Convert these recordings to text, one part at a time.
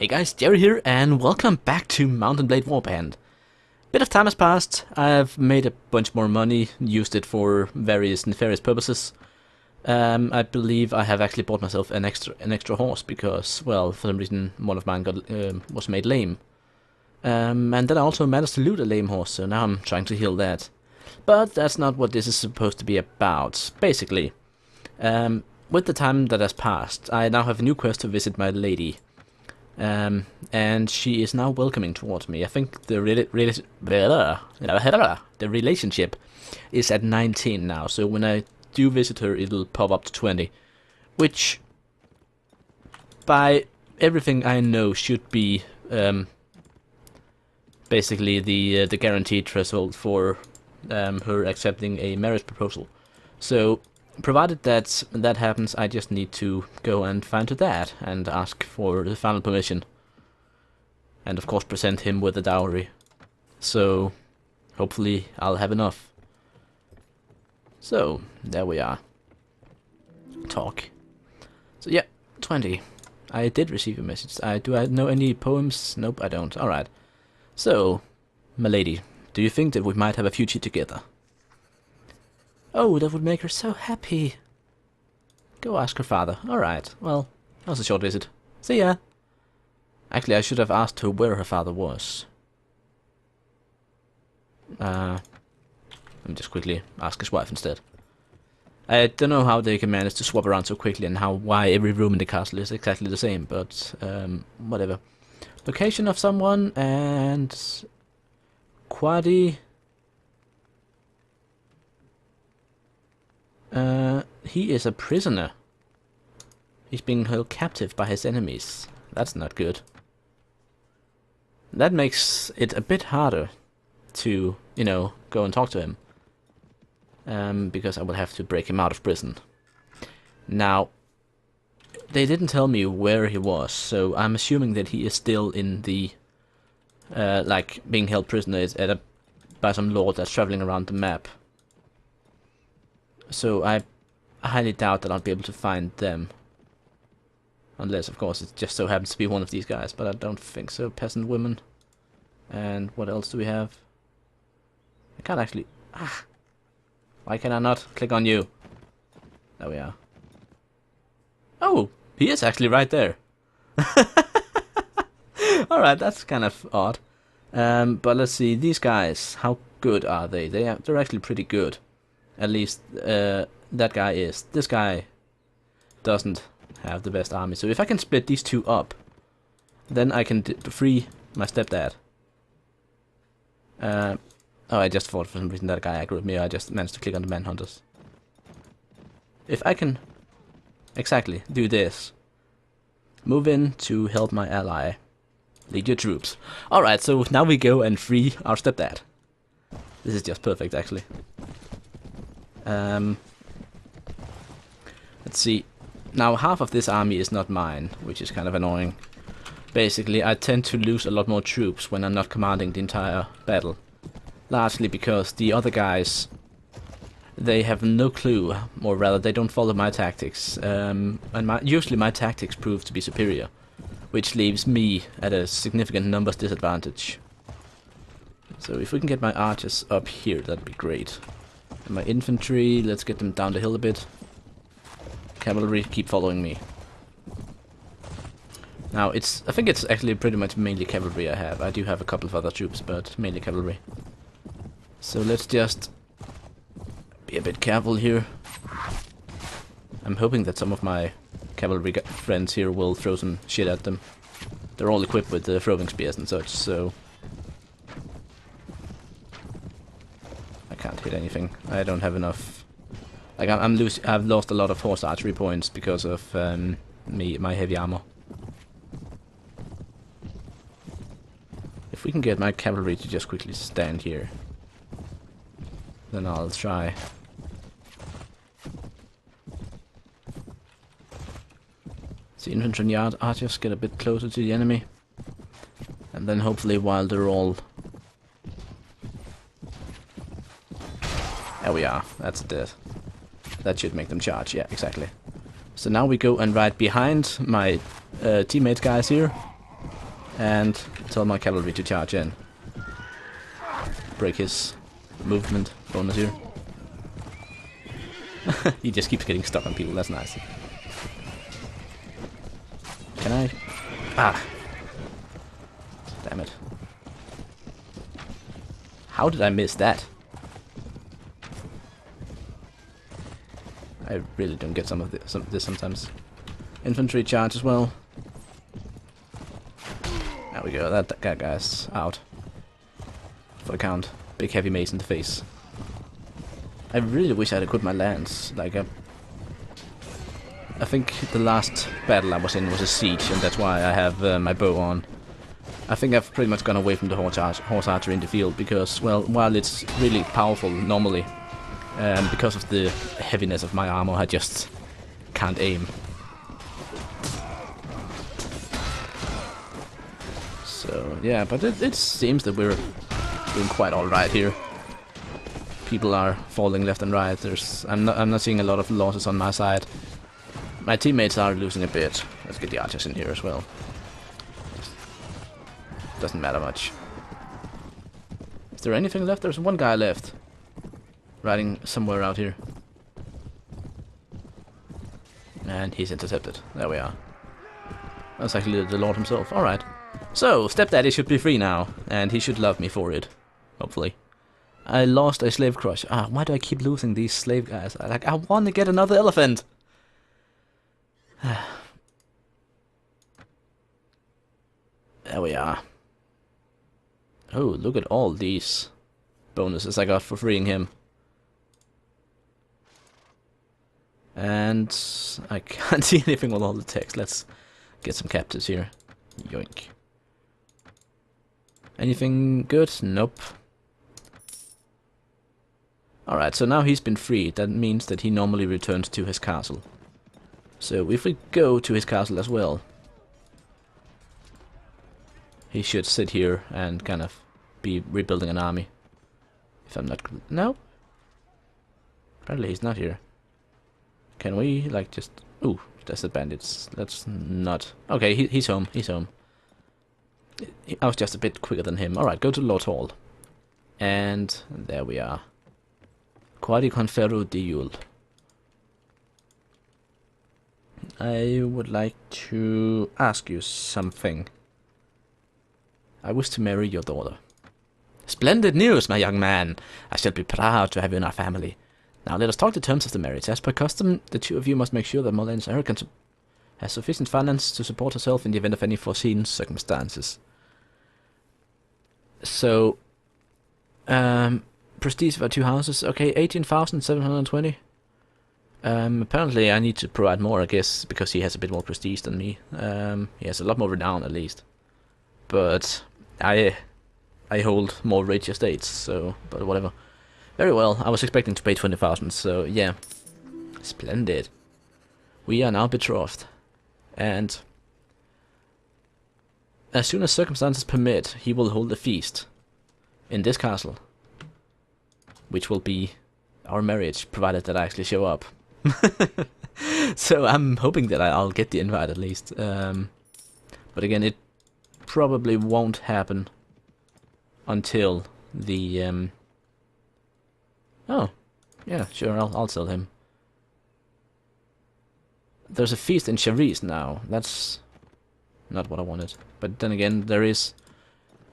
Hey guys, Jerry here, and welcome back to Mountain Blade Warband. Bit of time has passed. I've made a bunch more money, used it for various nefarious purposes. I believe I have actually bought myself an extra horse because, well, for some reason one of mine was made lame. And then I also managed to loot a lame horse, so now I'm trying to heal that. But that's not what this is supposed to be about. Basically, with the time that has passed, I now have a new quest to visit my lady. And she is now welcoming towards me. I think the relationship is at 19 now, so when I do visit her, it'll pop up to 20, which, by everything I know, should be basically the guaranteed threshold for her accepting a marriage proposal. So, provided that happens, I just need to go and find her dad and ask for the final permission. And of course present him with a dowry. So, hopefully I'll have enough. So, there we are. Talk. So yeah, 20. I did receive a message. Do I know any poems? Nope, I don't. Alright. So, my lady, do you think that we might have a future together? Oh, that would make her so happy. Go ask her father. Alright, well, that was a short visit. See ya. Actually, I should have asked her where her father was. Let me just quickly ask his wife instead. I don't know how they can manage to swap around so quickly and why every room in the castle is exactly the same, but whatever. Location of someone and Quadi. He is a prisoner. He's being held captive by his enemies. That's not good. That makes it a bit harder to, you know, go and talk to him. Because I will have to break him out of prison. Now, they didn't tell me where he was, so I'm assuming that he is still in the, like, being held prisoner by some lord that's traveling around the map. So I highly doubt that I'll be able to find them. Unless, of course, it just so happens to be one of these guys, but I don't think so. Peasant women. And what else do we have? I can't actually... Ah! Why can I not click on you? There we are. Oh! He is actually right there. Alright, that's kind of odd. But let's see, these guys, how good are they? They're actually pretty good. At least that guy is. This guy doesn't have the best army. So if I can split these two up, then I can free my stepdad. Oh, I just thought for some reason that guy aggroed me. I just managed to click on the manhunters. If I can exactly do this, move in to help my ally, lead your troops. Alright, so now we go and free our stepdad. This is just perfect, actually. Let's see. Now, half of this army is not mine, which is kind of annoying. Basically, I tend to lose a lot more troops when I'm not commanding the entire battle. Largely because the other guys, they have no clue, or rather, they don't follow my tactics. And usually my tactics prove to be superior, which leaves me at a significant numbers disadvantage. So if we can get my archers up here, that'd be great. And my infantry, let's get them down the hill a bit. Cavalry, keep following me. Now, I think it's actually pretty much mainly cavalry I have. I do have a couple of other troops, but mainly cavalry. So let's just be a bit careful here. I'm hoping that some of my cavalry friends here will throw some shit at them. They're all equipped with throwing spears and such, so... I can't hit anything. I don't have enough... Like, I've lost a lot of horse archery points because of my heavy armor. If we can get my cavalry to just quickly stand here, then I'll try. See, infantry and archers get a bit closer to the enemy. And then hopefully while they're all... There we are, that's dead. That should make them charge, yeah, exactly. So now we go and ride behind my teammate guys here. and tell my cavalry to charge in. Break his movement bonus here. He just keeps getting stuck on people, that's nice. Can I? Ah! Damn it. How did I miss that? I really don't get some of this sometimes. Infantry charge as well. There we go, that guy's out. For the count. Big heavy mace in the face. I really wish I had equipped my lance. Like, I think the last battle I was in was a siege, and that's why I have my bow on. I think I've pretty much gone away from the horse archery in the field, because, well, while it's really powerful normally, because of the heaviness of my armor, I just can't aim. So, yeah, but it seems that we're doing quite alright here. People are falling left and right. I'm not seeing a lot of losses on my side. My teammates are losing a bit. Let's get the archers in here as well. Doesn't matter much. Is there anything left? There's one guy left. Riding somewhere out here. And he's intercepted. There we are. That's actually the Lord himself. Alright. So, Stepdaddy should be free now. And he should love me for it. Hopefully. I lost a slave crush. Ah, why do I keep losing these slave guys? I want to get another elephant. There we are. Oh, look at all these bonuses I got for freeing him. And I can't see anything with all the text. Let's get some captives here. Yoink. Anything good? Nope. Alright, so now he's been freed. That means that he normally returns to his castle. So if we go to his castle as well, he should sit here and kind of be rebuilding an army. If I'm not... No? Apparently he's not here. Can we, like, just... Ooh, that's the bandits. That's not... Okay, he's home. He's home. I was just a bit quicker than him. Alright, go to Lord's Hall. And there we are. Quadi Confero Diul. I would like to ask you something. I wish to marry your daughter. Splendid news, my young man. I shall be proud to have you in our family. Now let us talk the terms of the marriage. As per custom, the two of you must make sure that Molen's arrogant has sufficient finance to support herself in the event of any foreseen circumstances. So, prestige of our two houses. Okay, 18,720. Apparently I need to provide more, I guess, because he has a bit more prestige than me. He has a lot more renown, at least. But I hold more rich estates, so, but whatever. Very well, I was expecting to pay 20,000, so yeah. Splendid. We are now betrothed. And as soon as circumstances permit, he will hold a feast in this castle, which will be our marriage, provided that I actually show up. So I'm hoping that I'll get the invite at least. But again, it probably won't happen until the... Oh, yeah, sure, I'll tell him. There's a feast in Charis now. That's not what I wanted. But then again, there is...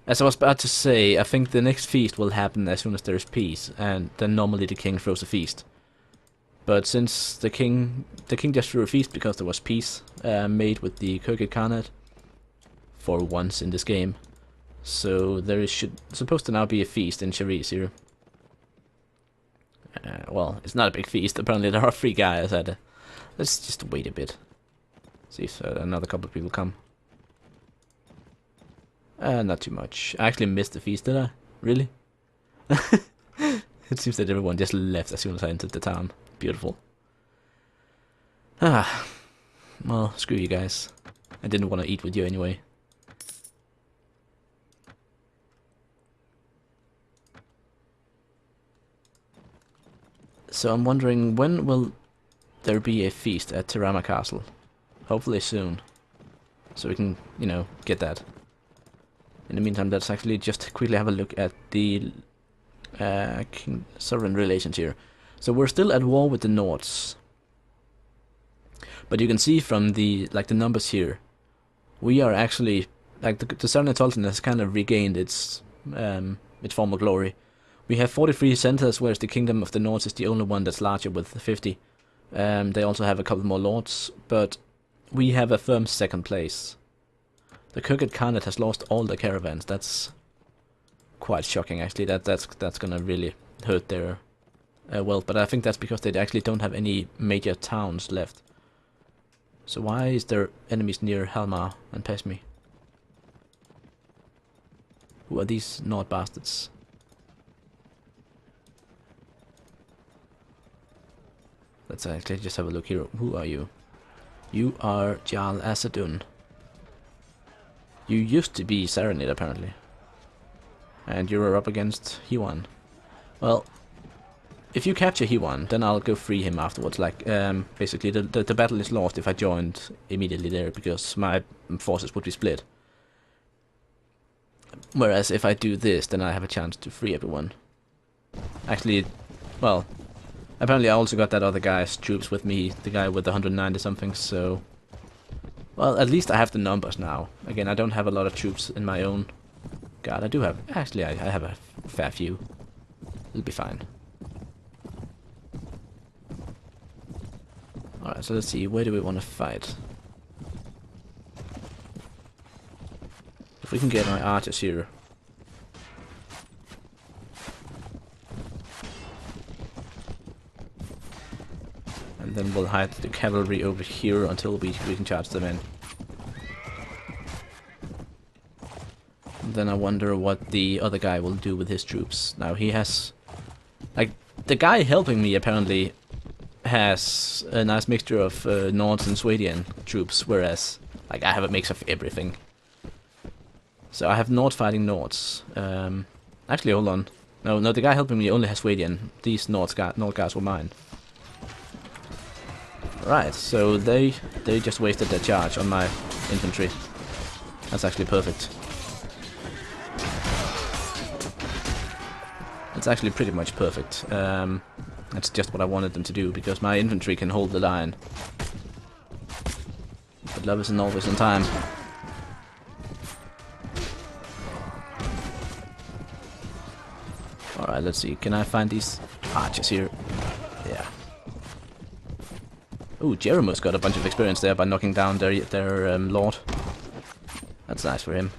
As I was about to say, I think the next feast will happen as soon as there is peace, and then normally the king throws a feast. But since the king just threw a feast because there was peace made with the Kyrgyz Khanate for once in this game, so there is supposed to now be a feast in Charis here. Well, it's not a big feast. Apparently there are 3 guys at it. Let's just wait a bit. See if another couple of people come. Not too much. I actually missed the feast, did I? Really? It seems that everyone just left as soon as I entered the town. Beautiful. Ah. Well, screw you guys. I didn't want to eat with you anyway. So I'm wondering, when will there be a feast at Tirama Castle? Hopefully soon. So we can, you know, get that. In the meantime, let's actually just quickly have a look at the sovereign relations here. So we're still at war with the Nords, but you can see from the numbers here, we are actually the Southern Sultan has kind of regained its former glory. We have 43 centers, whereas the Kingdom of the North is the only one that's larger with 50. They also have a couple more lords, but we have a firm second place. The Khurgid Khanate has lost all the caravans. That's quite shocking, actually. That's gonna really hurt their wealth. But I think that's because they actually don't have any major towns left. So why is there enemies near Halmar and Pesmi? Who are these Nord bastards? Let's actually just have a look here. Who are you? You are Jarl Asadun. You used to be Saranid, apparently. And you're up against Hiwan. Well, if you capture Hiwan, then I'll go free him afterwards. Basically, the battle is lost if I joined immediately there, because my forces would be split. Whereas if I do this, then I have a chance to free everyone. Actually, well, apparently I also got that other guy's troops with me, the guy with the 190 something, so... Well, at least I have the numbers now. Again, I don't have a lot of troops in my own guard. I do have... Actually, I have a fair few. It'll be fine. Alright, so let's see, where do we want to fight? If we can get my archers here. And then we'll hide the cavalry over here until we can charge them in. And then I wonder what the other guy will do with his troops. Now he has... the guy helping me apparently has a nice mixture of Nords and Swadian troops, whereas I have a mix of everything. So I have Nord fighting Nords. Actually, hold on. No, the guy helping me only has Swadian. These Nord guys were mine. Right, so they just wasted their charge on my infantry. That's actually perfect. It's actually pretty much perfect. That's just what I wanted them to do, because my infantry can hold the line. But love isn't always on time. Alright, let's see. Can I find these archers here? Yeah. Ooh, Jeremus got a bunch of experience there by knocking down their lord. That's nice for him.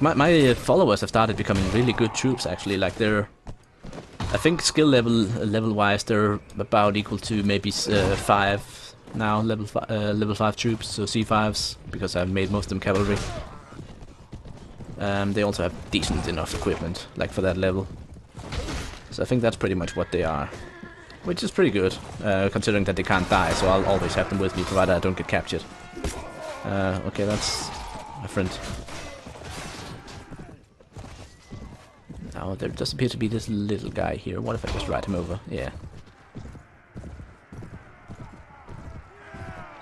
My followers have started becoming really good troops, actually. They're... I think skill level-wise, they're about equal to maybe 5 now, level 5 troops, so C5s, because I've made most of them cavalry. They also have decent enough equipment, for that level. So I think that's pretty much what they are. Which is pretty good, considering that they can't die, so I'll always have them with me, provided I don't get captured. Okay, that's my friend. Now, there does appear to be this little guy here. What if I just ride him over? Yeah.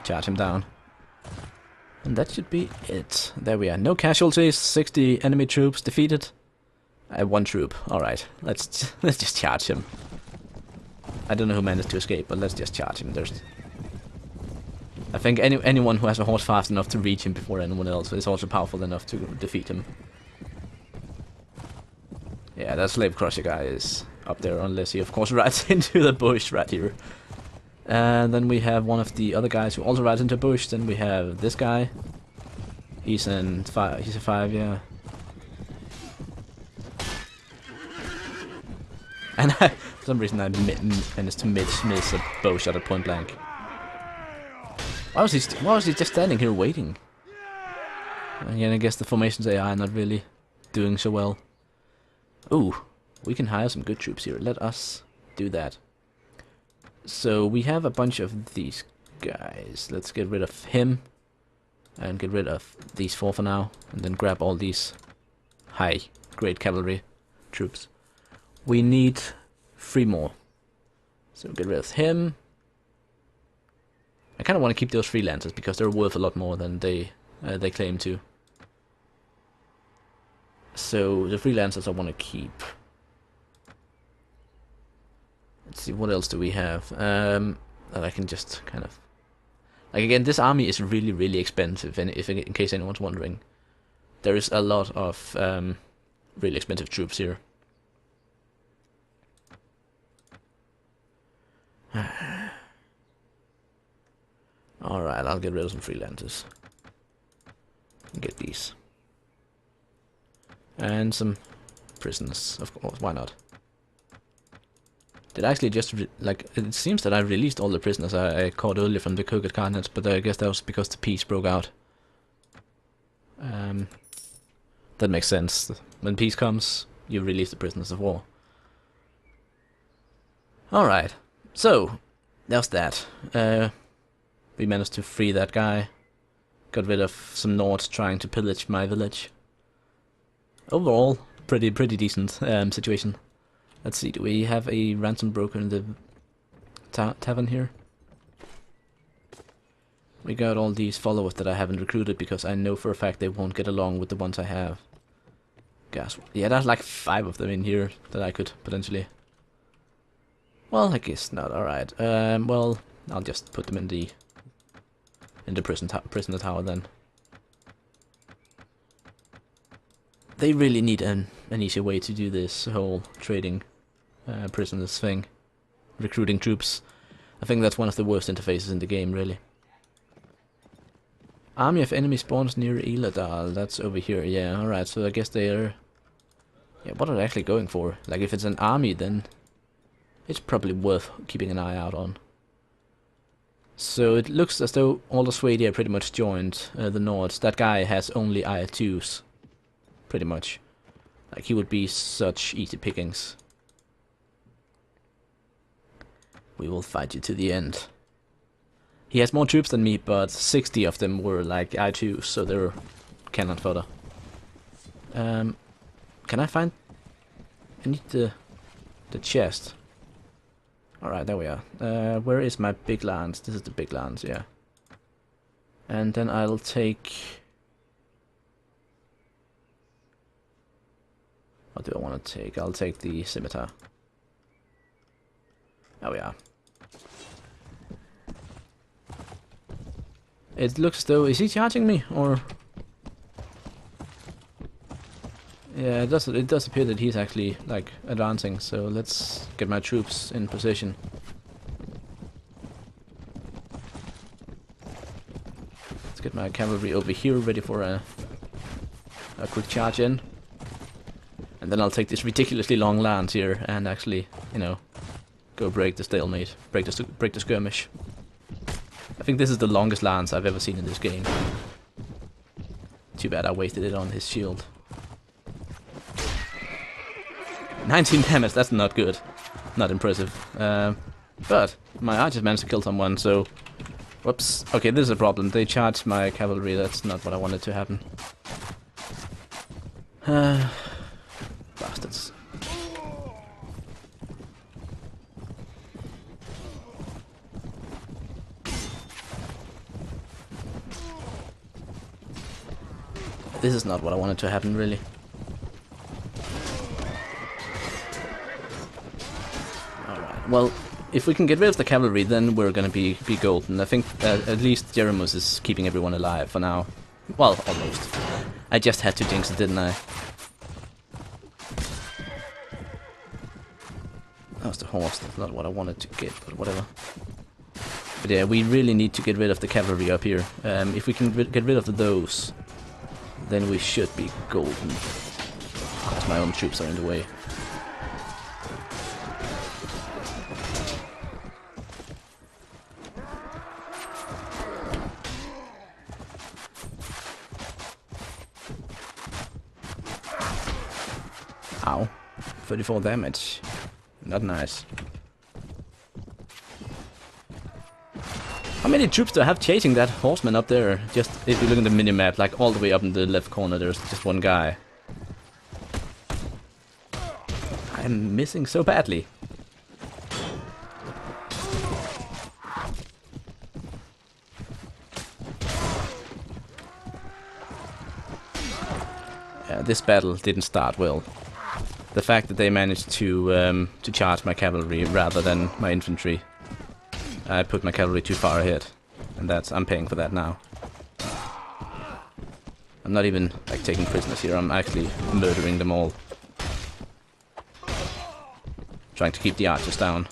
Charge him down. And that should be it. There we are. No casualties, 60 enemy troops defeated. I have 1 troop. Alright, let's just charge him. I don't know who managed to escape, but let's just charge him. I think anyone who has a horse fast enough to reach him before anyone else is also powerful enough to defeat him. Yeah, that slave crusher guy is up there, unless he of course rides into the bush right here. And then we have one of the other guys who also rides into a bush. Then we have this guy. He's a 5, yeah. And for some reason I managed to miss a bow shot at point blank. Why was he just standing here waiting? Again, I guess the formations AI are not really doing so well. Ooh, we can hire some good troops here. Let us do that. So we have a bunch of these guys. Let's get rid of him. And get rid of these 4 for now. And then grab all these high-grade cavalry troops. We need 3 more. So get rid of him. I kind of want to keep those freelancers because they're worth a lot more than they claim to. So the freelancers I want to keep. Let's see, what else do we have? That I can just kind of... Like, again, this army is really, really expensive, and if in case anyone's wondering. There is a lot of really expensive troops here. Alright, I'll get rid of some freelancers. Get these. And some prisoners, of course, why not? Did I actually just, like, it seems that I released all the prisoners I caught earlier from the Cooked Carnage, but I guess that was because the peace broke out. That makes sense. When peace comes, you release the prisoners of war. Alright, so, that was that. We managed to free that guy. Got rid of some Nords trying to pillage my village. Overall, pretty decent situation. Let's see, do we have a ransom broker in the tavern here? We got all these followers that I haven't recruited because I know for a fact they won't get along with the ones I have. Gas. Yeah, there's like 5 of them in here that I could potentially... Well, I guess not. Alright. Well, I'll just put them in the prisoner tower then. They really need an easy way to do this whole trading prisoners thing. Recruiting troops. I think that's one of the worst interfaces in the game, really. Army of enemy spawns near Iladal. That's over here. Yeah, alright, so I guess they're... Yeah, what are they actually going for? Like, if it's an army, then it's probably worth keeping an eye out on. So it looks as though all of Swadia pretty much joined the Nords. That guy has only IR2s. Pretty much. Like, he would be such easy pickings. We will fight you to the end. He has more troops than me, but 60 of them were like I2s, so they're cannon fodder. Can I find... I need the chest. Alright, there we are. Where is my big lance? This is the big lance, yeah. And then I'll take... What do I want to take? I'll take the scimitar. There we are. It looks as though... Is he charging me? Or... Yeah, it does appear that he's actually, like, advancing. So let's get my troops in position. Let's get my cavalry over here ready for a quick charge in. And then I'll take this ridiculously long lance here and actually, you know, go break the stalemate, break the skirmish. I think this is the longest lance I've ever seen in this game. Too bad I wasted it on his shield. 19 damage, that's not good. Not impressive. But my archers managed to kill someone, so... Whoops. Okay, this is a problem. They charged my cavalry, that's not what I wanted to happen. Bastards. This is not what I wanted to happen, really. Alright, well, if we can get rid of the cavalry, then we're gonna be golden. I think at least Jeremus is keeping everyone alive for now. Well, almost. I just had to jinx it, didn't I? That was the horse, that's not what I wanted to get, but whatever. But yeah, we really need to get rid of the cavalry up here. If we can get rid of those, then we should be golden. Of course, my own troops are in the way. Ow. 34 damage. Not nice. How many troops do I have chasing that horseman up there? Just, if you look at the minimap, like all the way up in the left corner, there's just one guy. I'm missing so badly. this battle didn't start well. The fact that they managed to charge my cavalry rather than my infantry, I put my cavalry too far ahead, and I'm paying for that now. I'm not even like taking prisoners here. I'm actually murdering them all, trying to keep the archers down.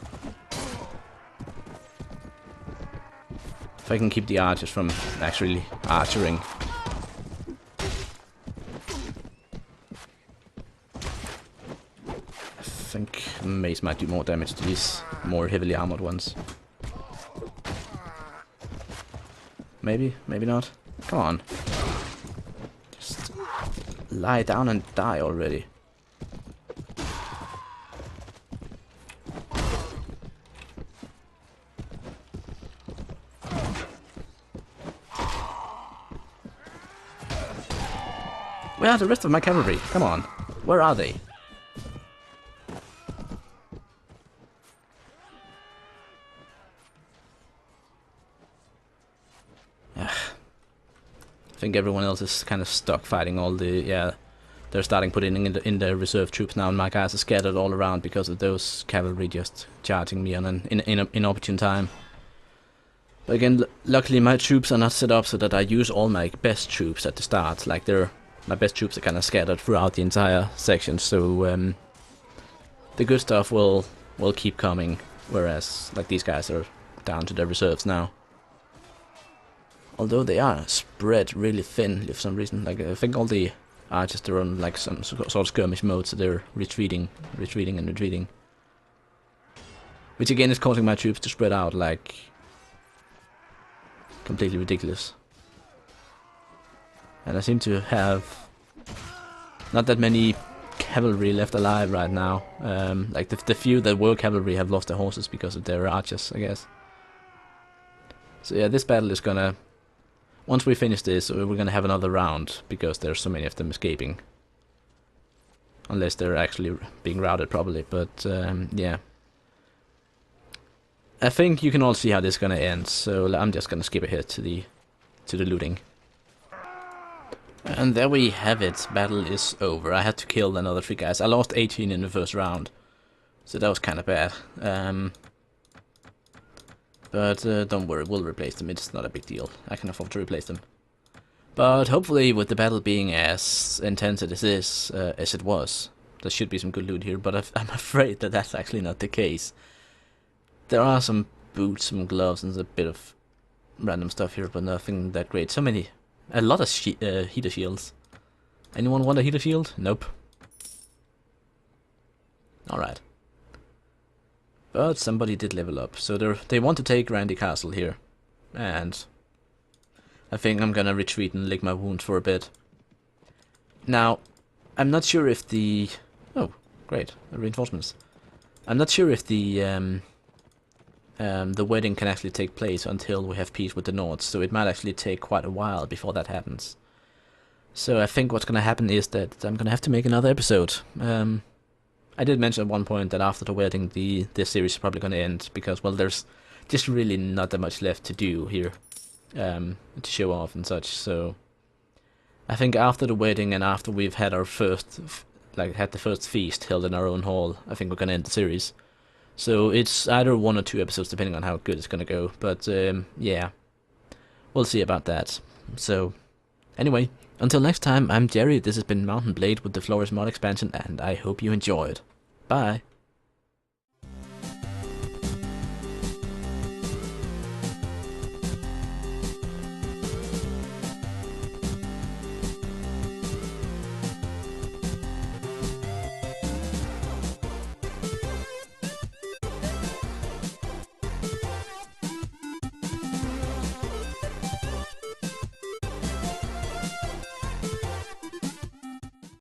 If I can keep the archers from actually archering. I think mace might do more damage to these more heavily armored ones. Maybe, maybe not. Come on. Just lie down and die already. Where are the rest of my cavalry? Come on. Where are they? I think everyone else is kind of stuck fighting all the... Yeah, they're starting putting in the reserve troops now, and my guys are scattered all around because of those cavalry just charging me on an inopportune time. But again, luckily my troops are not set up so that I use all my best troops at the start. Like my best troops are kind of scattered throughout the entire section, so the good stuff will keep coming, whereas like these guys are down to their reserves now. Although they are spread really thin for some reason. Like I think all the archers are on like some sort of skirmish mode, so they're retreating, and retreating. Which again is causing my troops to spread out like completely ridiculous. And I seem to have not that many cavalry left alive right now. Like the few that were cavalry have lost their horses because of their archers, I guess. So yeah, this battle is gonna... Once we finish this, we're gonna have another round, because there's so many of them escaping. Unless they're actually being routed properly, but yeah. I think you can all see how this is gonna end, so I'm just gonna skip ahead to the looting. And there we have it, battle is over. I had to kill another 3 guys. I lost 18 in the first round, so that was kinda bad. But don't worry, we'll replace them, it's not a big deal. I can afford to replace them. But hopefully with the battle being as intense as it was, there should be some good loot here, but I'm afraid that that's actually not the case. There are some boots, some gloves, and a bit of random stuff here, but nothing that great. A lot of heater shields. Anyone want a heater shield? Nope. Alright. But somebody did level up, so they want to take Randy Castle here. And I think I'm gonna retreat and lick my wounds for a bit. Now, I'm not sure if the... Oh, great, reinforcements. I'm not sure if the wedding can actually take place until we have peace with the Nords, so it might actually take quite a while before that happens. So I think what's gonna happen is that I'm gonna have to make another episode. I did mention at one point that after the wedding this series is probably gonna end, because, well, there's just really not that much left to do here, to show off and such, so... I think after the wedding and after we've had our first, had the first feast held in our own hall, I think we're gonna end the series. So it's either 1 or 2 episodes, depending on how good it's gonna go. But yeah, we'll see about that. So anyway, until next time, I'm Jerry. This has been Mountain Blade with the Floris mod expansion, and I hope you enjoyed. Bye.